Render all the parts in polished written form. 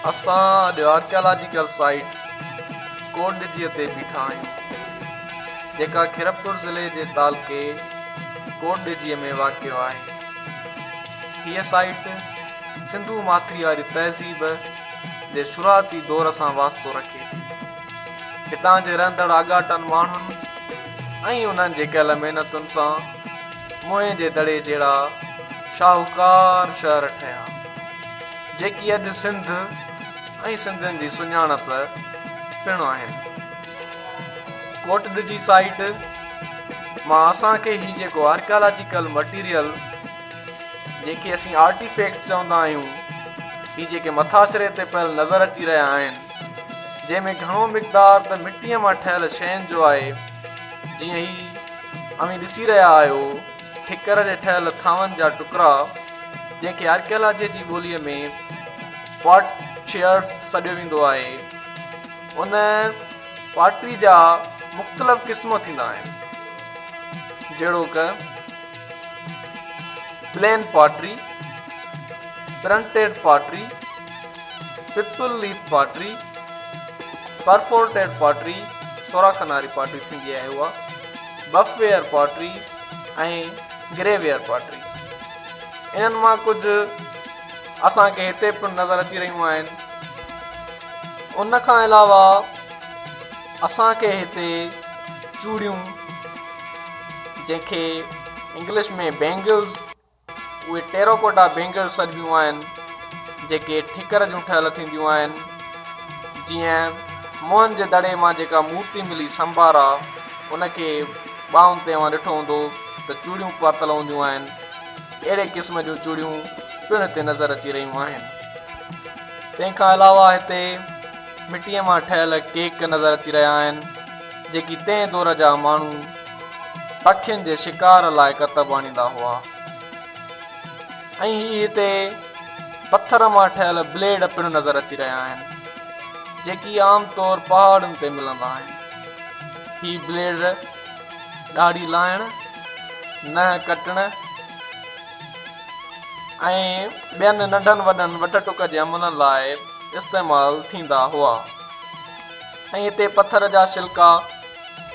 असां अॼु archaeological site कोटडिजीअ ते बीठा आहियूं, जेका खीरपुर ज़िले जे तालुके कोटडिजीअ में वाक़िअ आहे। हीअ साइट सिंधू माथिरी वारी तहज़ीब जे शुरूआती दौर सां वास्तो रखे थी। हितां जे रहंदड़ आगाटन माण्हुनि ऐं उन्हनि जे कयल महिनतुनि सां मुंहं जे दड़े जहिड़ा शाहूकार शहर ठहिया, जेकी अॼु सिंध ऐं सिंधियुनि जी सुञाणप पिणु आहिनि। कोटडिजी साइट मां असांखे हीउ जेको आर्कियोलॉजिकल मटीरियल, जेके असीं आर्टिफैक्ट्स चवंदा आहियूं, हीअ जेके मथासिरे ते पियल नज़र अची रहिया आहिनि, जंहिंमें घणो मिक़दार त मिटीअ मां ठहियल शयुनि जो आहे। जीअं ही अमीं ॾिसी रहिया आहियो, ठिकर जे ठहियल थांवनि जा टुकड़ा, जंहिंखे आर्कियोलॉजीअ जी ॿोलीअ में पॉट चेयर्स सॾियो वेंदो आहे। उन पॉटरी जा मुख़्तलिफ़ क़िस्म थींदा आहिनि, जहिड़ो क plain pottery, printed pottery, peepal leaf pottery, perforated pottery, सोराखनि वारी पॉटरी थींदी आहे उहा, बफवेयर पॉटरी ऐं ग्रेवेयर पॉटरी। इन्हनि मां कुझु असांखे हिते पिणु नज़र अची रहियूं आहिनि। उन खां अलावा असांखे हिते चूड़ियूं, जंहिंखे इंग्लिश में बैंगल्स, उहे टेराकोटा बैंगल्स सॾिबियूं आहिनि, जेके ठिकर जूं ठहियल थींदियूं आहिनि। जीअं मुंहनि जे दड़े मां जेका मूर्ति मिली संभार आहे, उनखे ॿाहुनि ते मां ॾिठो हूंदो त चूड़ियूं पातल हूंदियूं आहिनि। अहिड़े क़िस्म जूं चूड़ियूं पिणु हिते नज़र अची रहियूं आहिनि। तंहिंखां अलावा हिते मिटीअ मां ठहियल केक नज़र अची रहिया आहिनि, जेकी तंहिं दौर जा माण्हू पखियुनि जे शिकार लाइ कतबु आणींदा हुआ। ऐं हिते पथर मां ठहियल ब्लेड पिणु नज़र अची रहिया आहिनि, जेकी आम तौर पहाड़नि ते मिलंदा आहिनि। ही ब्लेड ॾाढ़ी लाहिण, नह कटण ऐं ॿियनि नंढनि वॾनि वट टुक जे अमलनि लाइ इस्तेमालु थींदा हुआ। ऐं हिते पथर जा छिल्का,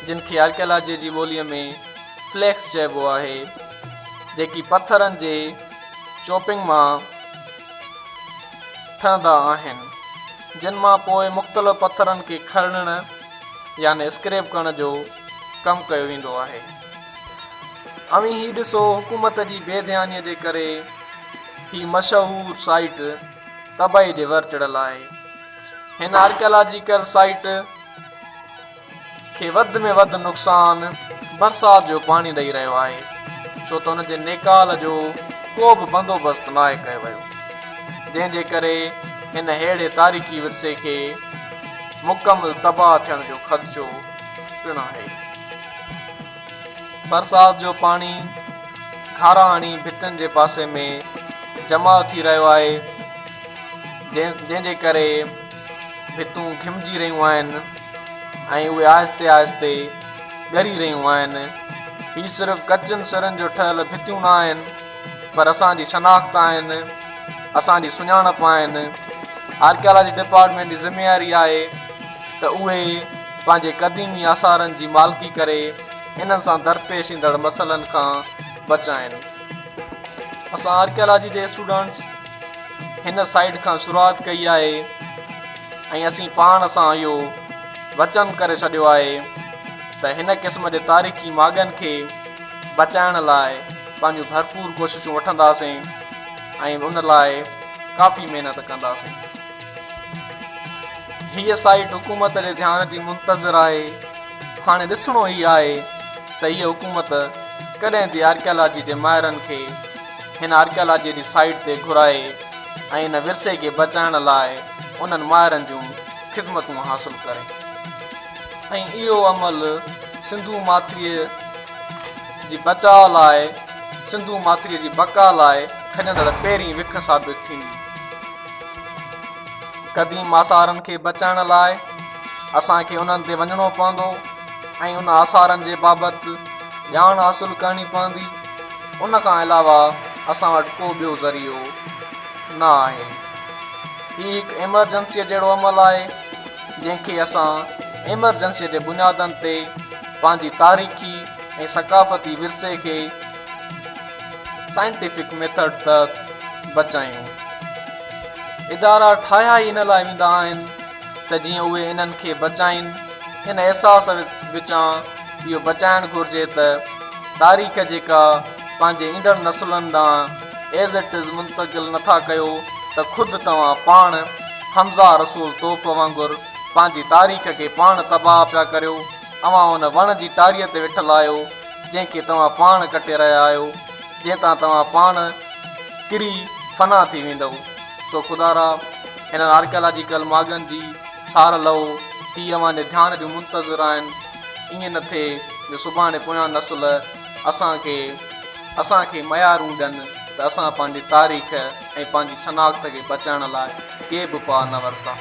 जिन खे आर्कियोलॉजीअ जी ॿोलीअ में फ्लैक्स चइबो आहे, जेकी पथरनि जे चॉपिंग मां ठहंदा आहिनि, जिन मां पोइ मुख़्तलिफ़ पथरनि खे खणण यानी स्क्रैप करण जो कमु कयो वेंदो आहे। अमी ही ॾिसो, हुकूमत जी बेध्यानीअ जे करे ही मशहूरु साइट तबाही जे वर चढ़ियल आहे। हिन आर्कियोलॉजिकल साइट खे वधि में वधि नुक़सानु बरसाति जो पाणी ॾेई रहियो आहे, छो त हुनजे नेकाल जो को बि बंदोबस्तु न आहे कयो वियो, जंहिंजे करे हिन अहिड़े तारीख़ी विरसे खे मुकमल तबाह थियण जो ख़दशो पिणु आहे। बरसाति जो पाणी खारा हणी भितियुनि जे पासे में जमा थी रहियो आहे, जंहिंजे करे भितूं घिमजी रहियूं आहिनि ऐं उहे आहिस्ते आहिस्ते ॻरी रहियूं आहिनि। हीअ सिर्फ़ु कचनि सिरनि जो ठहियल भितियूं न आहिनि, पर असांजी शनाख़्त आहिनि, असांजी सुञाणप आहिनि। आर्कियोलॉजी डिपार्टमेंट जी ज़िमेवारी आहे त उहे पंहिंजे क़दीमी आसारनि जी मालिकी करे इन्हनि सां दरपेश ईंदड़ मसइलनि खां बचाइनि। असां आर्कियोलॉजी जे स्टूडेंट्स हिन साइट खां शुरूआति कई आहे ऐं असीं पाण सां इहो वचन करे छॾियो आहे त हिन क़िस्म जे तारीख़ी माॻनि खे बचाइण लाइ पंहिंजूं भरपूर कोशिशूं वठंदासीं ऐं उन लाइ काफ़ी महिनत कंदासीं। हीअ साइट हुकूमत जे ध्यान जी मुंतज़िर आहे। हाणे ॾिसणो ई आहे त हीअ हुकूमत कॾहिं थी आर्कियोलॉजी जे माहिरनि खे हिन आर्कियोलॉजीअ जी साइट ते घुराए ऐं हिन विरसे खे बचाइण लाइ उन्हनि माहिरनि जूं ख़िदमतूं हासिलु करे। ऐं इहो अमल सिंधू माथिरीअ जी बचाव लाइ, सिंधू माथिरीअ जी बका लाइ खणंदड़ पहिरीं विख साबित थींदी। क़दीम आसारनि खे बचाइण लाइ असांखे उन्हनि ते वञिणो पवंदो ऐं उन आसारनि जे बाबति ॼाण हासिलु करणी पवंदी। उन खां अलावा असां वटि को ॿियो ज़रियो न आहे। हीउ हिकु एमरजेंसीअ जहिड़ो अमल आहे जंहिंखे असां एमरजेंसीअ जे बुनियादनि ते पंहिंजी तारीख़ी ऐं सकाफ़ती विरसे खे साइंटिफिक मेथड तक बचायूं। इदारा ठाहिया ई इन लाइ वेंदा आहिनि त जीअं उहे इन्हनि खे बचाइनि। हिन अहसास विचां इहो बचाइणु घुरिजे त तारीख़ जेका पंहिंजे ईंदड़ नसुलनि ॾांहुं एज़ इट इज़ मुंतक़िल नथा कयो त ख़ुदि तव्हां पाण हमज़ा रसूल तोप वांगुरु पंहिंजी तारीख़ खे पाण तबाह पिया करियो। तव्हां हुन वण जी टारीअ ते वेठल आहियो जंहिंखे तव्हां पाण कटे रहिया आहियो, जंहिं तां तव्हां पाण किरी फना थी वेंदव। सो ख़ुदारा हिन आर्कियोलॉजिकल मागनि जी सार लहो हीअ अवां जे ध्यान जूं मुंतज़िर आहिनि। ईअं न थिए जो सुभाणे पोयां नसुल असांखे मयारूं ॾियनि त असां पंहिंजी तारीख़ ऐं पंहिंजी शनाख़्त खे बचाइण लाइ के बि पाउ न वरिता।